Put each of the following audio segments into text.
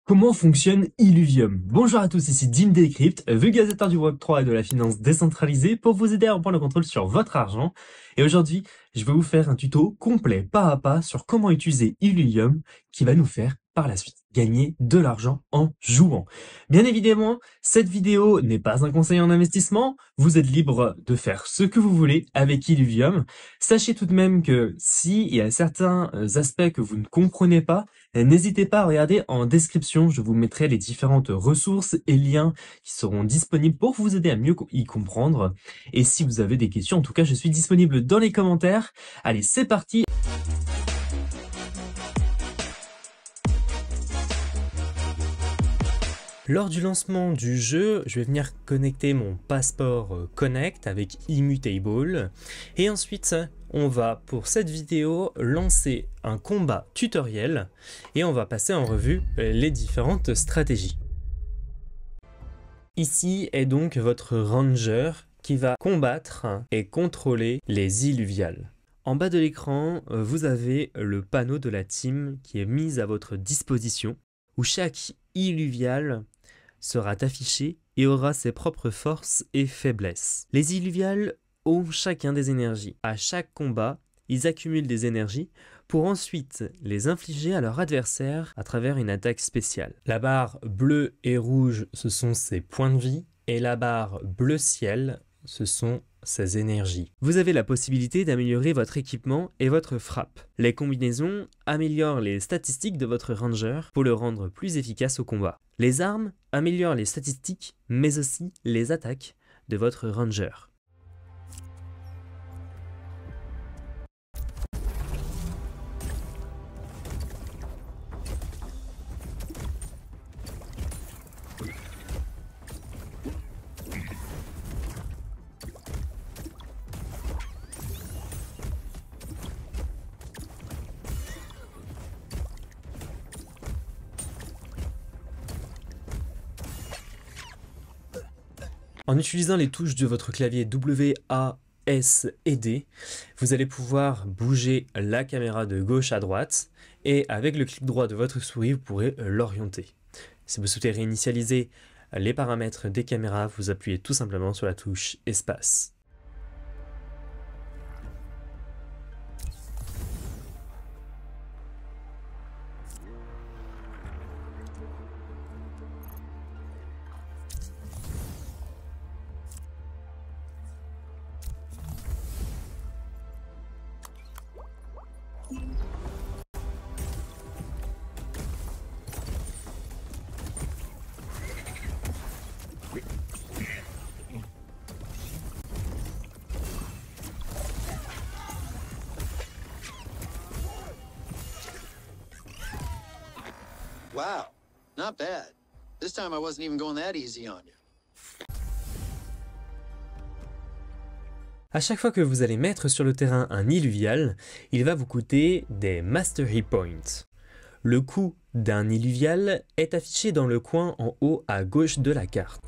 Comment fonctionne Illuvium? Bonjour à tous, ici Jim Decrypt, vulgarisateur du Web3 et de la finance décentralisée pour vous aider à reprendre le contrôle sur votre argent. Et aujourd'hui, je vais vous faire un tuto complet, pas à pas, sur comment utiliser Illuvium qui va nous faire par la suite gagner de l'argent en jouant. Bien évidemment, cette vidéo n'est pas un conseil en investissement, vous êtes libre de faire ce que vous voulez avec Illuvium. Sachez tout de même que s'il y a certains aspects que vous ne comprenez pas, n'hésitez pas à regarder en description, je vous mettrai les différentes ressources et liens qui seront disponibles pour vous aider à mieux y comprendre. Et si vous avez des questions, en tout cas, je suis disponible dans les commentaires. Allez, c'est parti! Lors du lancement du jeu, je vais venir connecter mon passeport Connect avec Immutable. Et ensuite, on va, pour cette vidéo, lancer un combat tutoriel et on va passer en revue les différentes stratégies. Ici est donc votre ranger qui va combattre et contrôler les illuviales. En bas de l'écran, vous avez le panneau de la team qui est mis à votre disposition, où chaque illuvial sera affiché et aura ses propres forces et faiblesses. Les illuviales ont chacun des énergies. À chaque combat, ils accumulent des énergies pour ensuite les infliger à leur adversaire à travers une attaque spéciale. La barre bleue et rouge, ce sont ses points de vie, et la barre bleu ciel, ce sont ses énergies. Vous avez la possibilité d'améliorer votre équipement et votre frappe. Les combinaisons améliorent les statistiques de votre ranger pour le rendre plus efficace au combat. Les armes améliorent les statistiques, mais aussi les attaques de votre ranger. En utilisant les touches de votre clavier W, A, S et D, vous allez pouvoir bouger la caméra de gauche à droite et avec le clic droit de votre souris, vous pourrez l'orienter. Si vous souhaitez réinitialiser les paramètres des caméras, vous appuyez tout simplement sur la touche Espace. Wow, not bad. This time I wasn't even going that easy on you. À chaque fois que vous allez mettre sur le terrain un illuvial, il va vous coûter des Mastery Points. Le coût d'un illuvial est affiché dans le coin en haut à gauche de la carte.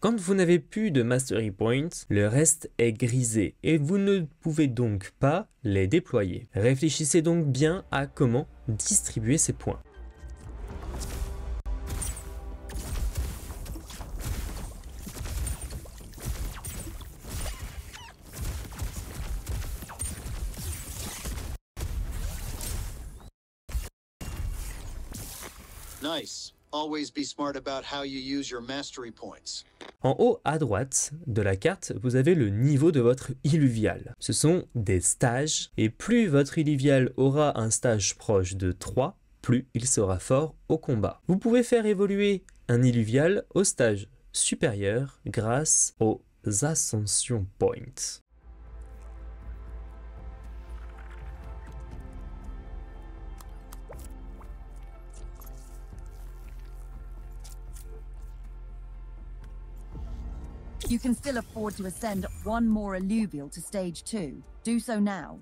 Quand vous n'avez plus de Mastery Points, le reste est grisé et vous ne pouvez donc pas les déployer. Réfléchissez donc bien à comment distribuer ces points. Nice. Always be smart about how you use your mastery points. En haut à droite de la carte, vous avez le niveau de votre illuvial. Ce sont des stages, et plus votre illuvial aura un stage proche de 3, plus il sera fort au combat. Vous pouvez faire évoluer un illuvial au stage supérieur grâce aux Ascension Points. You can still afford to ascend one more alluvial to stage 2. Do so now.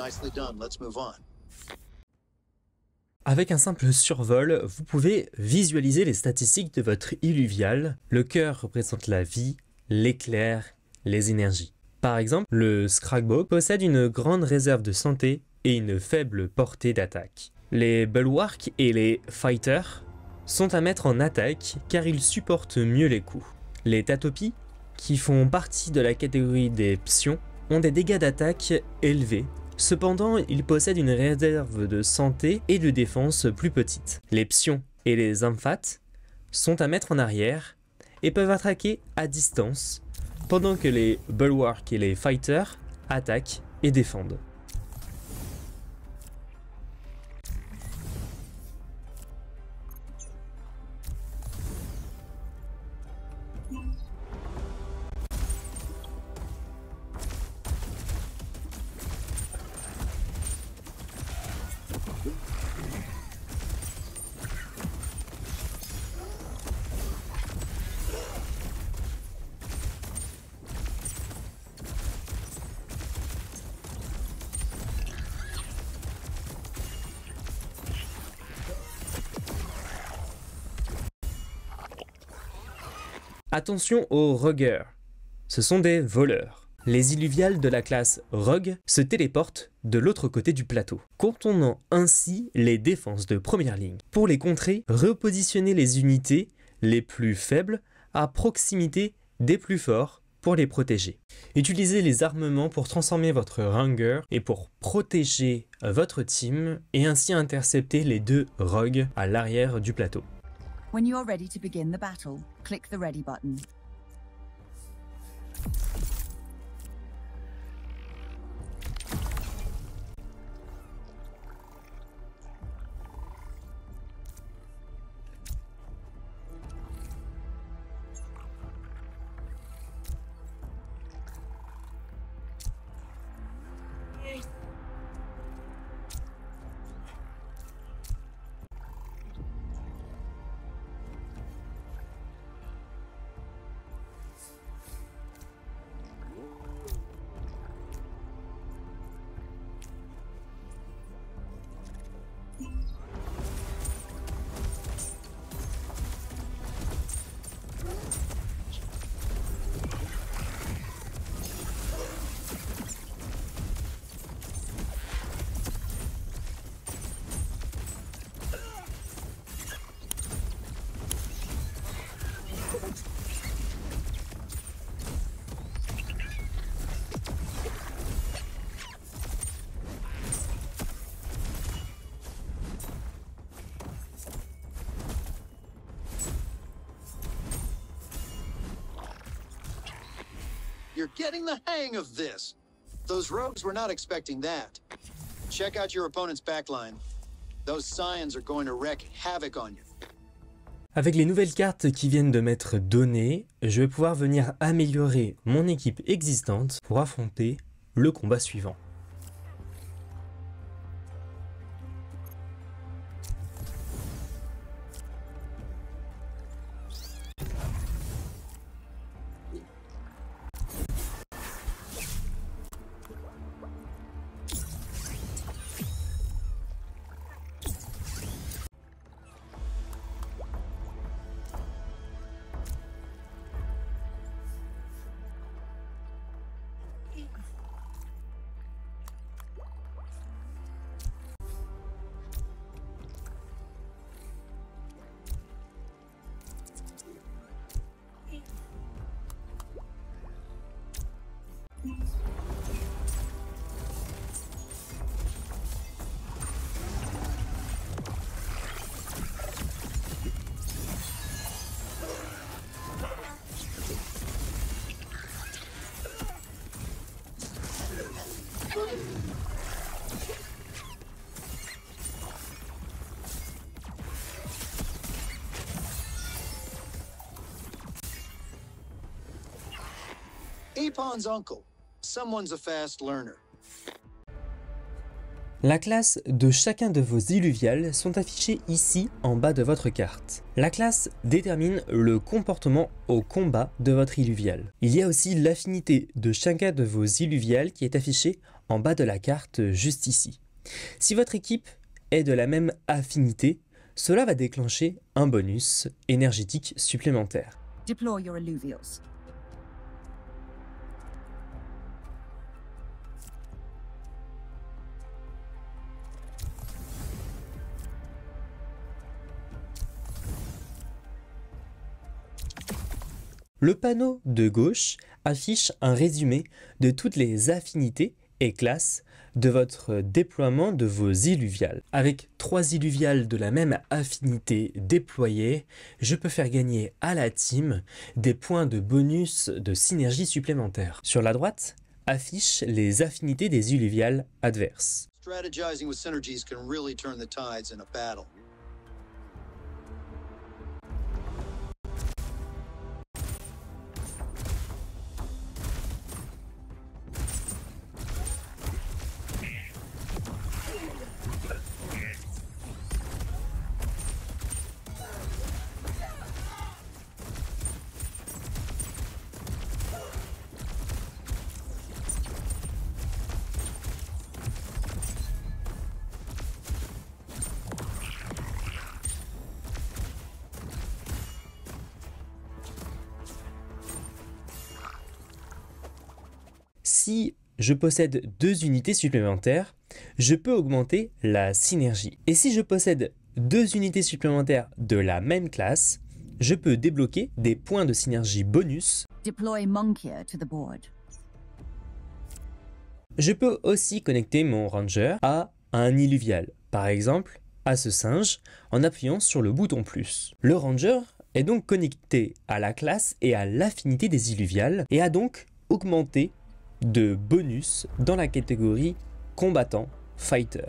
Nicely done. Let's move on. Avec un simple survol, vous pouvez visualiser les statistiques de votre illuvial. Le cœur représente la vie, l'éclair, les énergies. Par exemple, le Scragbow possède une grande réserve de santé et une faible portée d'attaque. Les Bulwark et les Fighters sont à mettre en attaque car ils supportent mieux les coups. Les Tatopi, qui font partie de la catégorie des Psions, ont des dégâts d'attaque élevés. Cependant, ils possèdent une réserve de santé et de défense plus petite. Les Psions et les Amphats sont à mettre en arrière et peuvent attaquer à distance, pendant que les Bulwark et les Fighters attaquent et défendent. Attention aux rogueurs, ce sont des voleurs. Les illuviales de la classe Rogue se téléportent de l'autre côté du plateau, contournant ainsi les défenses de première ligne. Pour les contrer, repositionnez les unités les plus faibles à proximité des plus forts pour les protéger. Utilisez les armements pour transformer votre Ranger et pour protéger votre team et ainsi intercepter les deux rogues à l'arrière du plateau. When you are ready to begin the battle, click the ready button. You're getting the hang of this. Those rogues were not expecting that. Check out your opponent's backline. Those Scions are going to wreak havoc on you. Avec les nouvelles cartes qui viennent de m'être données, je vais pouvoir venir améliorer mon équipe existante pour affronter le combat suivant. Epon's uncle. Someone's a fast learner. La classe de chacun de vos illuviales sont affichées ici en bas de votre carte. La classe détermine le comportement au combat de votre illuvial. Il y a aussi l'affinité de chacun de vos illuviales qui est affichée en bas de la carte juste ici. Si votre équipe est de la même affinité, cela va déclencher un bonus énergétique supplémentaire. Deploy your alluvials. Le panneau de gauche affiche un résumé de toutes les affinités et classes de votre déploiement de vos illuviales. Avec 3 illuviales de la même affinité déployées, je peux faire gagner à la team des points de bonus de synergie supplémentaires. Sur la droite, affiche les affinités des illuviales adverses. Strategizing with synergies can really turn the tides in a battle. Si je possède 2 unités supplémentaires, je peux augmenter la synergie. Et si je possède 2 unités supplémentaires de la même classe, je peux débloquer des points de synergie bonus. Deploy Monkia to the board. Je peux aussi connecter mon ranger à un illuvial, par exemple à ce singe, en appuyant sur le bouton plus. Le ranger est donc connecté à la classe et à l'affinité des illuviales et a donc augmenté de bonus dans la catégorie combattant fighter.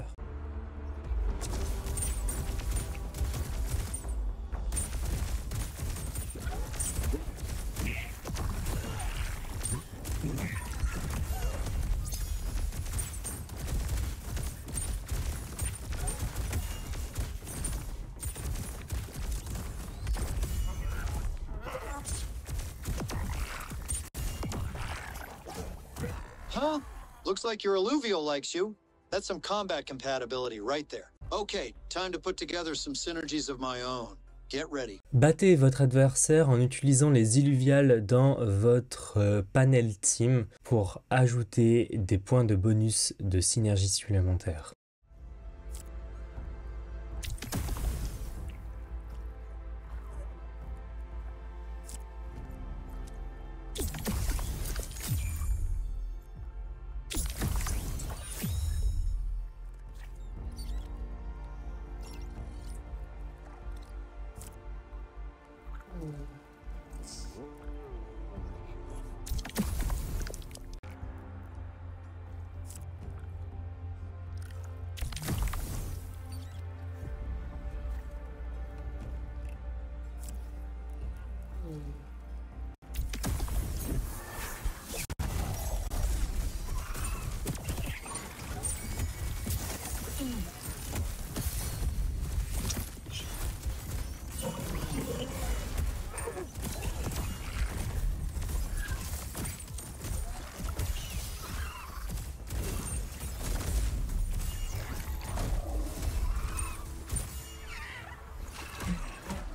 Huh? Looks like your alluvial likes you. That's some combat compatibility right there. Okay, time to put together some synergies of my own. Get ready. Battez votre adversaire en utilisant les illuviales dans votre panel team pour ajouter des points de bonus de synergie supplémentaire.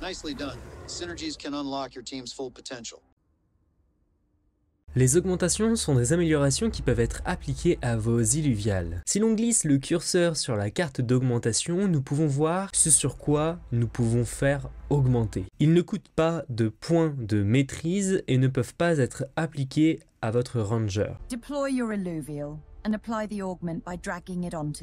Nicely done. Synergies can unlock your team's full potential. Les augmentations sont des améliorations qui peuvent être appliquées à vos illuviales. Si l'on glisse le curseur sur la carte d'augmentation, nous pouvons voir ce sur quoi nous pouvons faire augmenter. Ils ne coûtent pas de points de maîtrise et ne peuvent pas être appliqués à votre ranger. Deploy your alluvial and apply the augment by dragging it onto.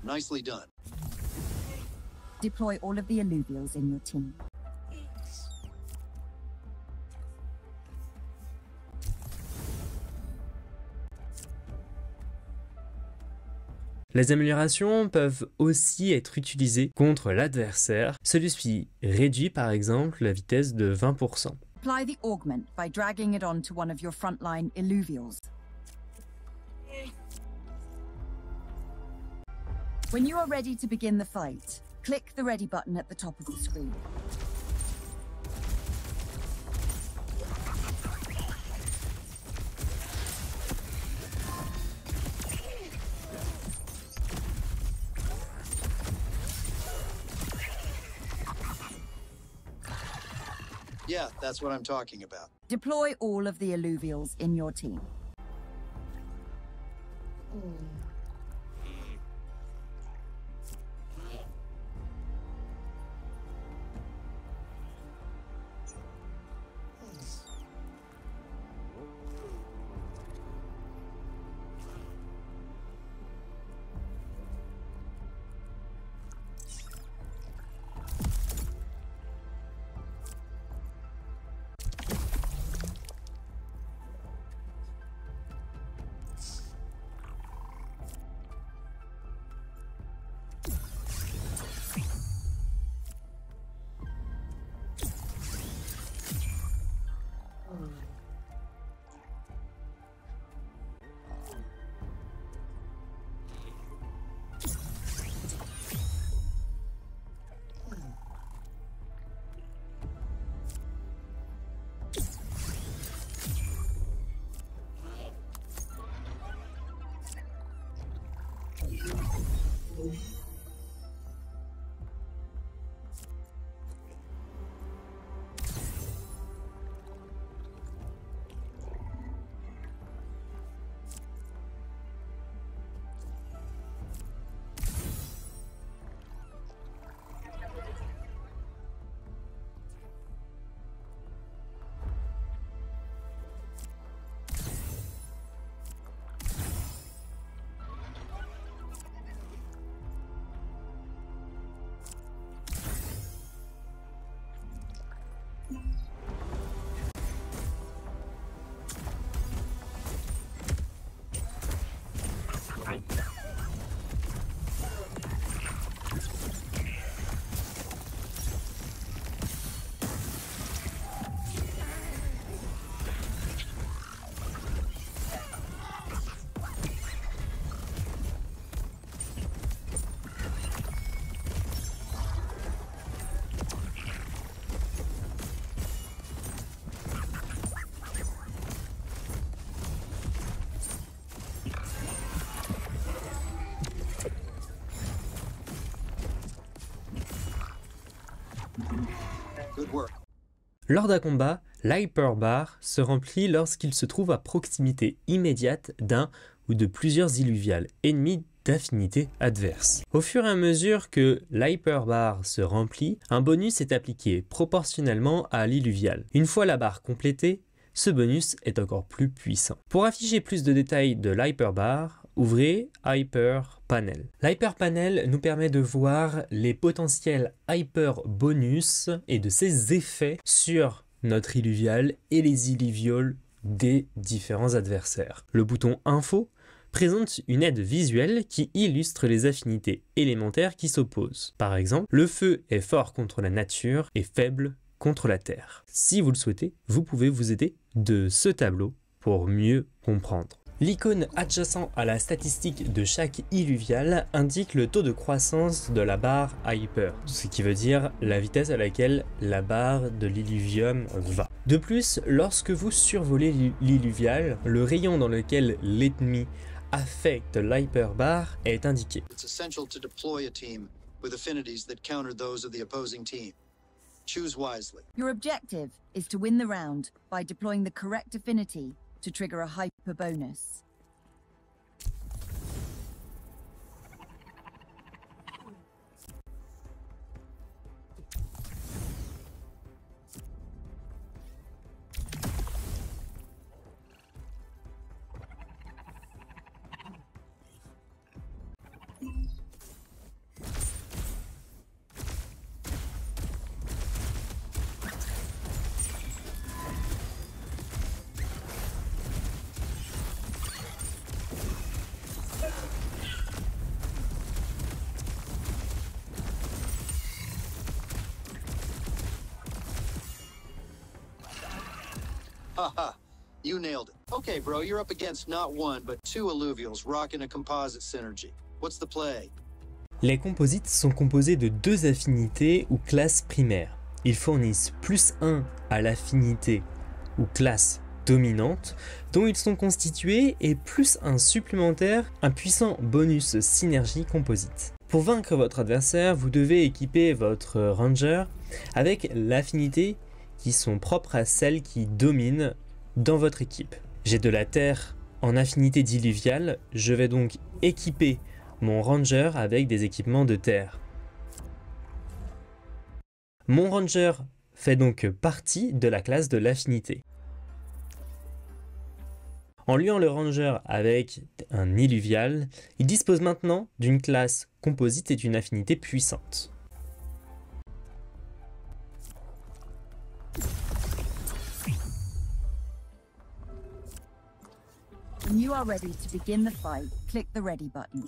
Nicely done. Deploy all of the alluvials in your team. Les améliorations peuvent aussi être utilisées contre l'adversaire. Celui-ci réduit par exemple la vitesse de 20%. Apply the augment by dragging it onto one of your frontline illuvials. When you are ready to begin the fight, click the ready button at the top of the screen. Yeah, that's what I'm talking about. Deploy all of the illuvials in your team. Good work. Lors d'un combat, l'hyperbar se remplit lorsqu'il se trouve à proximité immédiate d'un ou de plusieurs illuviales ennemis d'affinité adverse. Au fur et à mesure que l'hyperbar se remplit, un bonus est appliqué proportionnellement à l'illuvial. Une fois la barre complétée, ce bonus est encore plus puissant. Pour afficher plus de détails de l'hyperbar, ouvrez Hyper Panel. L'Hyper Panel nous permet de voir les potentiels hyper bonus et de ses effets sur notre illuvial et les illuvioles des différents adversaires. Le bouton Info présente une aide visuelle qui illustre les affinités élémentaires qui s'opposent. Par exemple, le feu est fort contre la nature et faible contre la terre. Si vous le souhaitez, vous pouvez vous aider de ce tableau pour mieux comprendre. L'icône adjacent à la statistique de chaque illuvial indique le taux de croissance de la barre Hyper, ce qui veut dire la vitesse à laquelle la barre de l'illuvium va. De plus, lorsque vous survolez l'illuvial, le rayon dans lequel l'ennemi affecte l'hyperbar est indiqué. It's essential to deploy a team with affinities that counter those of the opposing team. Choose wisely. Your objective is to win the round by deploying the correct affinity to trigger a hyper bonus. Haha, you nailed it. Okay, bro, you're up against not one, but two alluvials rocking a composite synergy. What's the play? Les composites sont composés de deux affinités ou classes primaires. Ils fournissent +1 à l'affinité ou classe dominante dont ils sont constitués et +1 supplémentaire, un puissant bonus synergie composite. Pour vaincre votre adversaire, vous devez équiper votre ranger avec l'affinité qui sont propres à celles qui dominent dans votre équipe. J'ai de la terre en affinité diluviale, je vais donc équiper mon ranger avec des équipements de terre. Mon ranger fait donc partie de la classe de l'affinité. En liant le ranger avec un illuvial, il dispose maintenant d'une classe composite et d'une affinité puissante. When you are ready to begin the fight, click the ready button.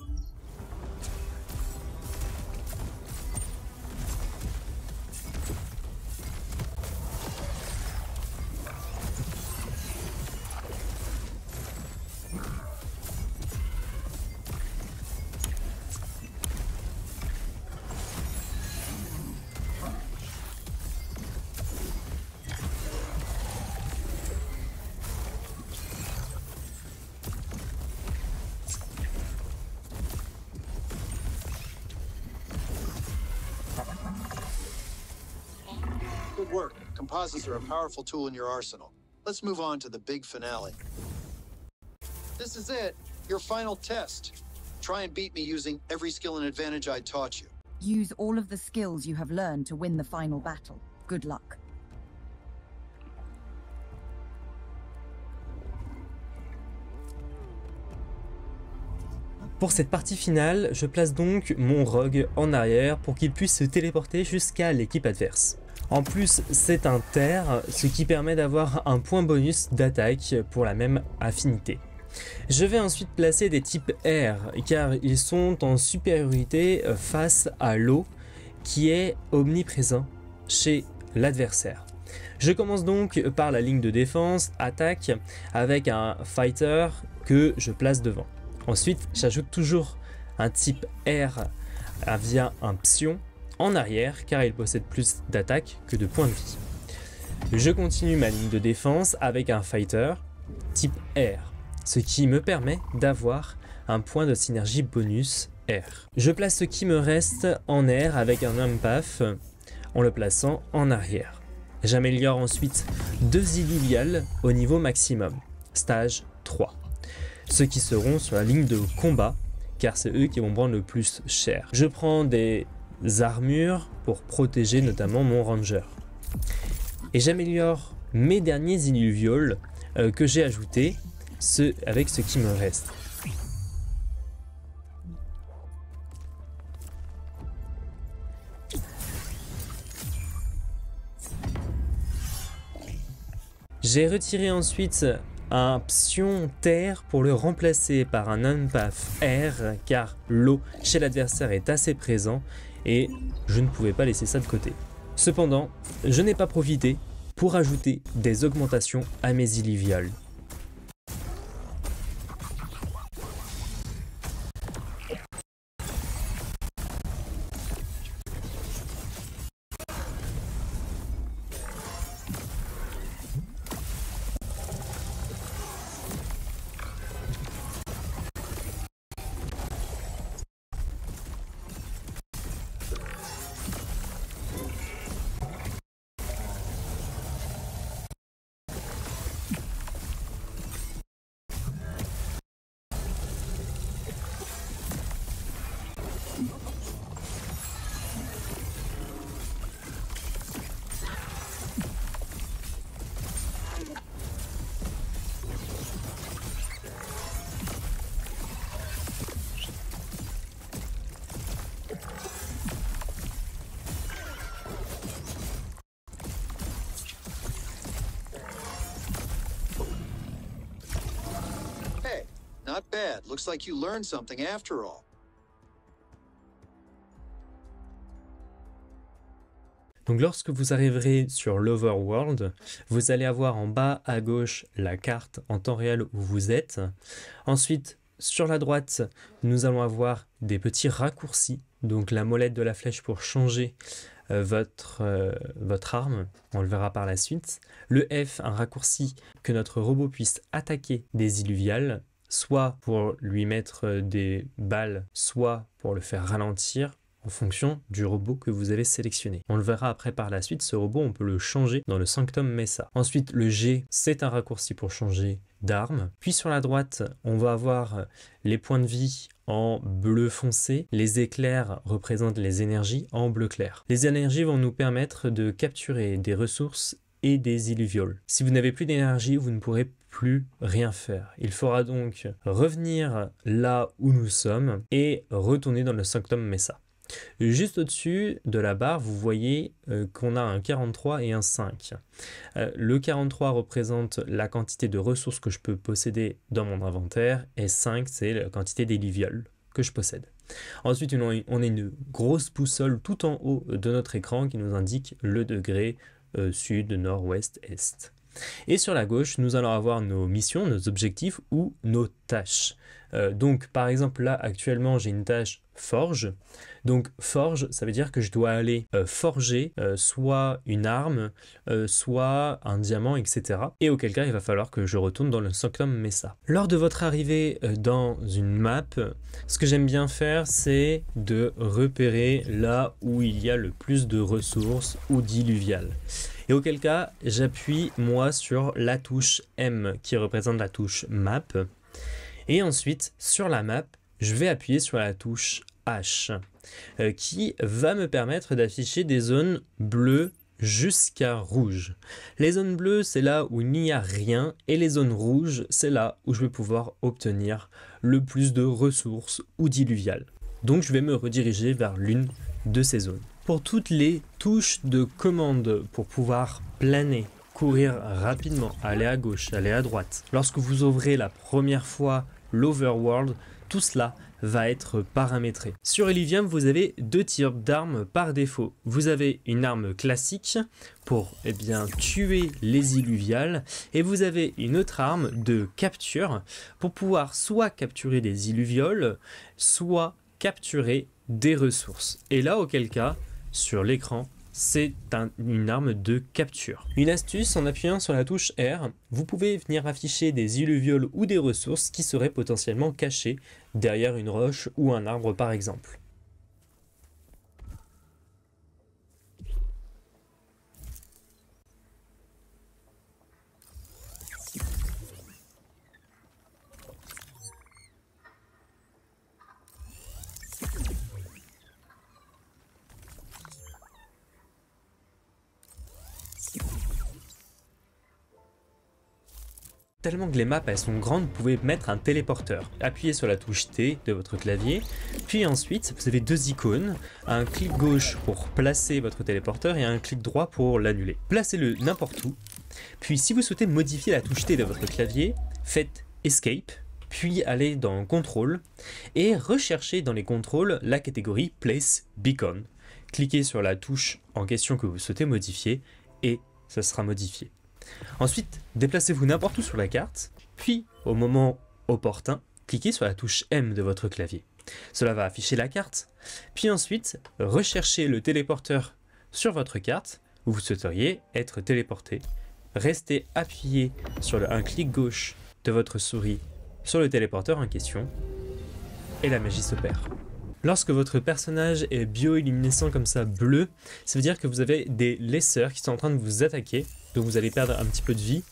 Good work. Composites are a powerful tool in your arsenal. Let's move on to the big finale. This is it, your final test. Try and beat me using every skill and advantage I taught you. Use all of the skills you have learned to win the final battle. Good luck. Pour cette partie finale, je place donc mon rogue en arrière pour qu'il puisse se téléporter jusqu'à l'équipe adverse. En plus, c'est un terre, ce qui permet d'avoir un point bonus d'attaque pour la même affinité. Je vais ensuite placer des types air, car ils sont en supériorité face à l'eau, qui est omniprésent chez l'adversaire. Je commence donc par la ligne de défense, attaque, avec un fighter que je place devant. Ensuite, j'ajoute toujours un type air via un pion en arrière, car il possède plus d'attaque que de points de vie. Je continue ma ligne de défense avec un fighter type air, ce qui me permet d'avoir un point de synergie bonus air. Je place ce qui me reste en air avec un empath en le plaçant en arrière. J'améliore ensuite 2 illuviales au niveau maximum, stage 3. Ceux qui seront sur la ligne de combat, car c'est eux qui vont prendre le plus cher. Je prends des armures pour protéger notamment mon ranger. Et j'améliore mes derniers illuvials que j'ai ajoutés avec ce qui me reste. J'ai retiré ensuite un pion terre pour le remplacer par un empath air, car l'eau chez l'adversaire est assez présent et je ne pouvais pas laisser ça de côté. Cependant, je n'ai pas profité pour ajouter des augmentations à mes illuvials. Not bad. Looks like you learned something after all. Donc lorsque vous arriverez sur l'Overworld, vous allez avoir en bas à gauche la carte en temps réel où vous êtes. Ensuite, sur la droite, nous allons avoir des petits raccourcis, donc la molette de la flèche pour changer votre arme, on le verra par la suite. Le F, un raccourci que notre robot puisse attaquer des illuviales, soit pour lui mettre des balles, soit pour le faire ralentir en fonction du robot que vous avez sélectionné. On le verra après par la suite, ce robot on peut le changer dans le Sanctum Mesa. Ensuite le G, c'est un raccourci pour changer d'arme. Puis sur la droite, on va avoir les points de vie en bleu foncé. Les éclairs représentent les énergies en bleu clair. Les énergies vont nous permettre de capturer des ressources et des illuvioles. Si vous n'avez plus d'énergie, vous ne pourrez plus rien faire. Il faudra donc revenir là où nous sommes et retourner dans le Sanctum Mesa. Juste au-dessus de la barre, vous voyez qu'on a un 43 et un 5. Le 43 représente la quantité de ressources que je peux posséder dans mon inventaire et 5 c'est la quantité d'illuvioles que je possède. Ensuite, on a une grosse boussole tout en haut de notre écran qui nous indique le degré sud, nord, ouest, est. Et sur la gauche, nous allons avoir nos missions, nos objectifs ou nos tâches. Donc par exemple là actuellement j'ai une tâche forge. Donc forge, ça veut dire que je dois aller forger soit une arme, soit un diamant, etc. Et auquel cas il va falloir que je retourne dans le Sanctum Mesa. Lors de votre arrivée dans une map, ce que j'aime bien faire c'est de repérer là où il y a le plus de ressources ou d'illuviales. Et auquel cas j'appuie moi sur la touche M qui représente la touche map. Et ensuite, sur la map, je vais appuyer sur la touche H qui va me permettre d'afficher des zones bleues jusqu'à rouge. Les zones bleues, c'est là où il n'y a rien et les zones rouges, c'est là où je vais pouvoir obtenir le plus de ressources ou d'illuviales. Donc, je vais me rediriger vers l'une de ces zones. Pour toutes les touches de commande pour pouvoir planer, courir rapidement, aller à gauche, aller à droite. Lorsque vous ouvrez la première fois l'Overworld, tout cela va être paramétré. Sur Elysium, vous avez deux types d'armes par défaut. Vous avez une arme classique pour tuer les illuviales et vous avez une autre arme de capture pour pouvoir soit capturer des illuvioles, soit capturer des ressources. Et là, auquel cas, sur l'écran, c'est une arme de capture. Une astuce, en appuyant sur la touche R, vous pouvez venir afficher des illuvioles ou des ressources qui seraient potentiellement cachées derrière une roche ou un arbre par exemple. Tellement que les maps elles sont grandes, vous pouvez mettre un téléporteur. Appuyez sur la touche T de votre clavier, puis ensuite vous avez deux icônes, un clic gauche pour placer votre téléporteur et un clic droit pour l'annuler. Placez-le n'importe où, puis si vous souhaitez modifier la touche T de votre clavier, faites Escape, puis allez dans Contrôle et recherchez dans les contrôles la catégorie Place Beacon. Cliquez sur la touche en question que vous souhaitez modifier et ça sera modifié. Ensuite, déplacez-vous n'importe où sur la carte, puis au moment opportun, cliquez sur la touche M de votre clavier. Cela va afficher la carte, puis ensuite, recherchez le téléporteur sur votre carte où vous souhaiteriez être téléporté. Restez appuyé sur un clic gauche de votre souris sur le téléporteur en question, et la magie s'opère. Lorsque votre personnage est bioluminescent comme ça bleu, ça veut dire que vous avez des laisseurs qui sont en train de vous attaquer, donc vous allez perdre un petit peu de vie.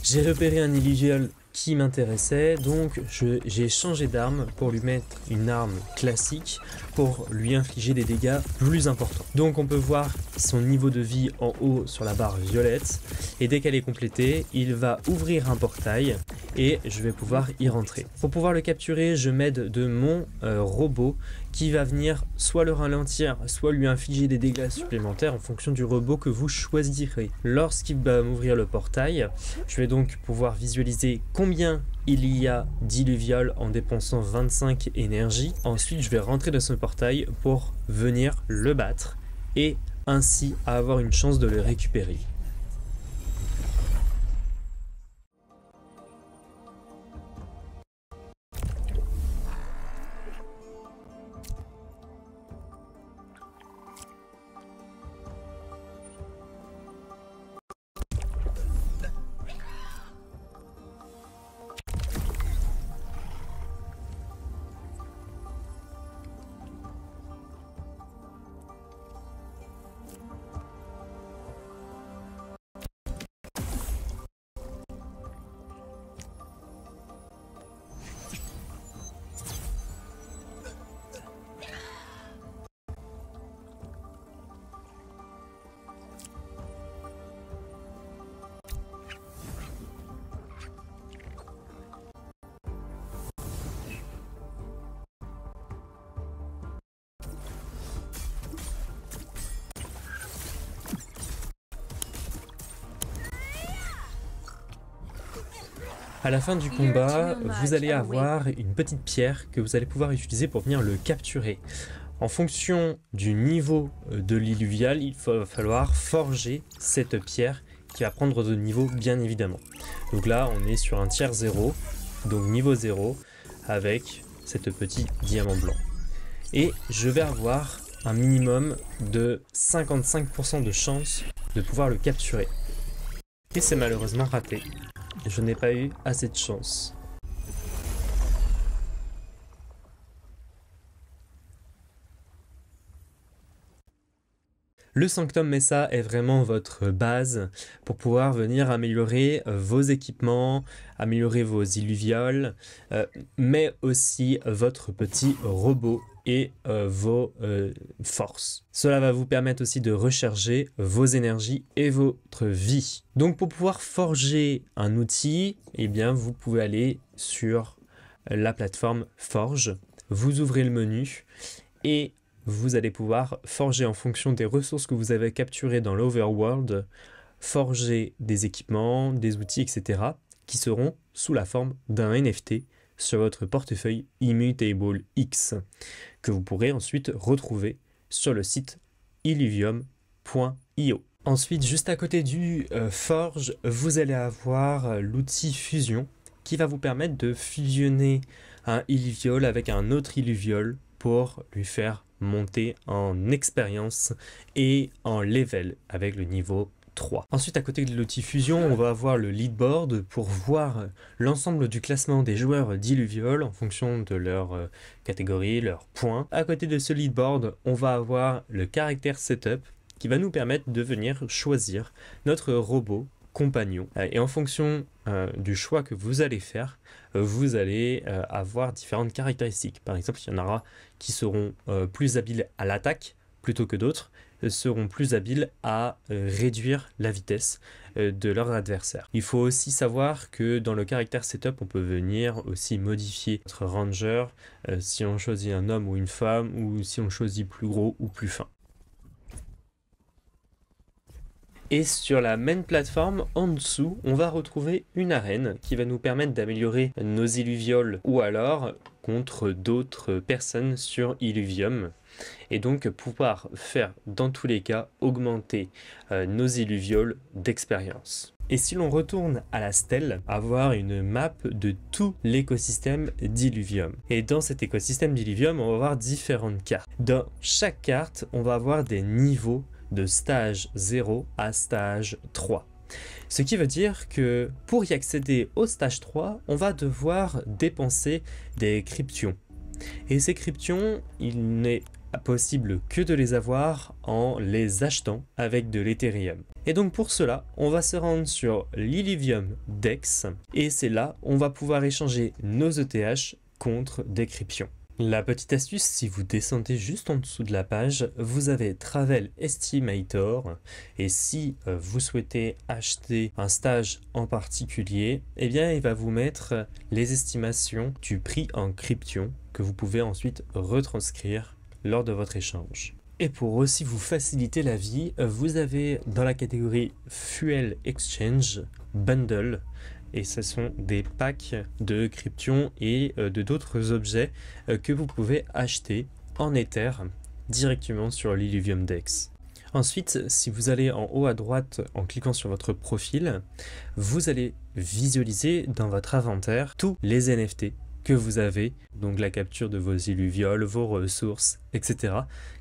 J'ai repéré un illuvial qui m'intéressait, donc j'ai changé d'arme pour lui mettre une arme classique pour lui infliger des dégâts plus importants. Donc on peut voir son niveau de vie en haut sur la barre violette et dès qu'elle est complétée, il va ouvrir un portail et je vais pouvoir y rentrer. Pour pouvoir le capturer, je m'aide de mon robot qui va venir soit le ralentir, soit lui infliger des dégâts supplémentaires en fonction du robot que vous choisirez. Lorsqu'il va m'ouvrir le portail, je vais donc pouvoir visualiser combien il y a d'illuvial en dépensant 25 énergie. Ensuite, je vais rentrer dans ce portail pour venir le battre et ainsi avoir une chance de le récupérer. À la fin du combat, vous allez avoir une petite pierre que vous allez pouvoir utiliser pour venir le capturer. En fonction du niveau de l'illuvial, il va falloir forger cette pierre qui va prendre de niveau bien évidemment. Donc là, on est sur un tiers 0, donc niveau 0, avec cette petit diamant blanc. Et je vais avoir un minimum de 55% de chance de pouvoir le capturer. Et c'est malheureusement raté. Je n'ai pas eu assez de chance. Le Sanctum Mesa est vraiment votre base pour pouvoir venir améliorer vos équipements, améliorer vos illuviales, mais aussi votre petit robot et vos forces. Cela va vous permettre aussi de recharger vos énergies et votre vie. Donc pour pouvoir forger un outil, eh bien vous pouvez aller sur la plateforme Forge, vous ouvrez le menu et vous allez pouvoir forger en fonction des ressources que vous avez capturées dans l'Overworld, forger des équipements, des outils, etc. qui seront sous la forme d'un NFT sur votre portefeuille Immutable X, que vous pourrez ensuite retrouver sur le site illuvium.io. Ensuite, juste à côté du Forge, vous allez avoir l'outil Fusion qui va vous permettre de fusionner un illuvial avec un autre illuvial pour lui faire monter en expérience et en level avec le niveau 3. Ensuite, à côté de l'outil Fusion, on va avoir le leaderboard pour voir l'ensemble du classement des joueurs d'illuvial en fonction de leur catégorie, leurs points. À côté de ce leaderboard, on va avoir le character setup qui va nous permettre de venir choisir notre robot compagnon. Et en fonction du choix que vous allez faire, vous allez avoir différentes caractéristiques. Par exemple, il y en aura qui seront plus habiles à l'attaque plutôt que d'autres, seront plus habiles à réduire la vitesse de leur adversaire. Il faut aussi savoir que dans le caractère setup, on peut venir aussi modifier notre ranger si on choisit un homme ou une femme ou si on choisit plus gros ou plus fin. Et sur la main plateforme, en dessous, on va retrouver une arène qui va nous permettre d'améliorer nos illuvioles ou alors contre d'autres personnes sur Illuvium. Et donc pouvoir faire dans tous les cas augmenter nos illuvioles d'expérience. Et si l'on retourne à la stèle, avoir une map de tout l'écosystème d'Illuvium. Et dans cet écosystème d'Illuvium, on va avoir différentes cartes. Dans chaque carte, on va avoir des niveaux de stage 0 à stage 3. Ce qui veut dire que pour y accéder au stage 3, on va devoir dépenser des cryptions. Et ces cryptions, il n'est possible que de les avoir en les achetant avec de l'Ethereum. Et donc pour cela, on va se rendre sur l'Illuvium Dex et c'est là on va pouvoir échanger nos ETH contre des cryptions. La petite astuce, si vous descendez juste en dessous de la page, vous avez Travel Estimator et si vous souhaitez acheter un stage en particulier, eh bien il va vous mettre les estimations du prix en Cryption que vous pouvez ensuite retranscrire lors de votre échange. Et pour aussi vous faciliter la vie, vous avez dans la catégorie Fuel Exchange Bundle, et ce sont des packs de Cryption et de d'autres objets que vous pouvez acheter en Ether directement sur l'Illuvium Dex. Ensuite, si vous allez en haut à droite en cliquant sur votre profil, vous allez visualiser dans votre inventaire tous les NFT que vous avez, donc la capture de vos illuvioles, vos ressources, etc.,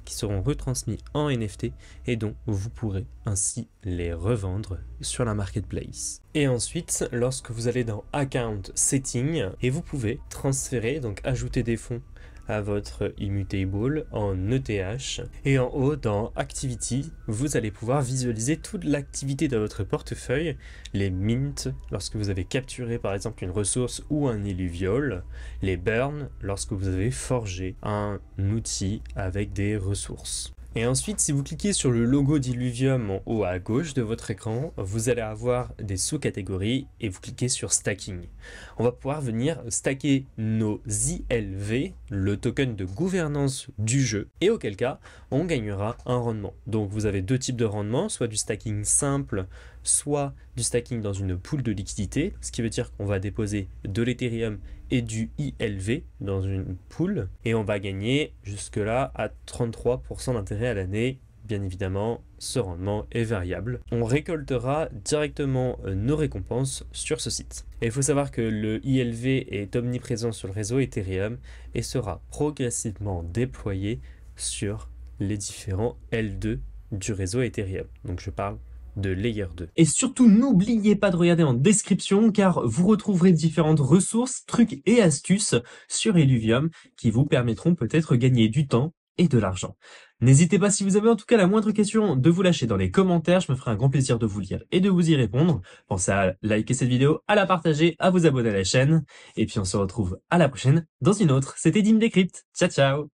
qui seront retransmis en NFT et dont vous pourrez ainsi les revendre sur la marketplace. Et ensuite, lorsque vous allez dans Account Setting, et vous pouvez transférer, donc ajouter des fonds à votre Immutable en ETH. Et en haut, dans Activity, vous allez pouvoir visualiser toute l'activité de votre portefeuille, les mints, lorsque vous avez capturé par exemple une ressource ou un illuviol, les burns, lorsque vous avez forgé un outil avec des ressources. Et ensuite, si vous cliquez sur le logo d'Illuvium en haut à gauche de votre écran, vous allez avoir des sous-catégories et vous cliquez sur Stacking. On va pouvoir venir stacker nos ILV, le token de gouvernance du jeu, et auquel cas, on gagnera un rendement. Donc vous avez deux types de rendement, soit du stacking simple, soit du stacking dans une pool de liquidité, ce qui veut dire qu'on va déposer de l'Ethereum et du ILV dans une pool, et on va gagner jusque-là à 33% d'intérêt à l'année. Bien évidemment, ce rendement est variable. On récoltera directement nos récompenses sur ce site. Et il faut savoir que le ILV est omniprésent sur le réseau Ethereum et sera progressivement déployé sur les différents L2 du réseau Ethereum. Donc je parle de Layer 2. Et surtout, n'oubliez pas de regarder en description car vous retrouverez différentes ressources, trucs et astuces sur Illuvium qui vous permettront peut-être gagner du temps et de l'argent. N'hésitez pas, si vous avez en tout cas la moindre question, de vous lâcher dans les commentaires. Je me ferai un grand plaisir de vous lire et de vous y répondre. Pensez à liker cette vidéo, à la partager, à vous abonner à la chaîne. Et puis on se retrouve à la prochaine dans une autre. C'était Dim Decrypt. Ciao, ciao!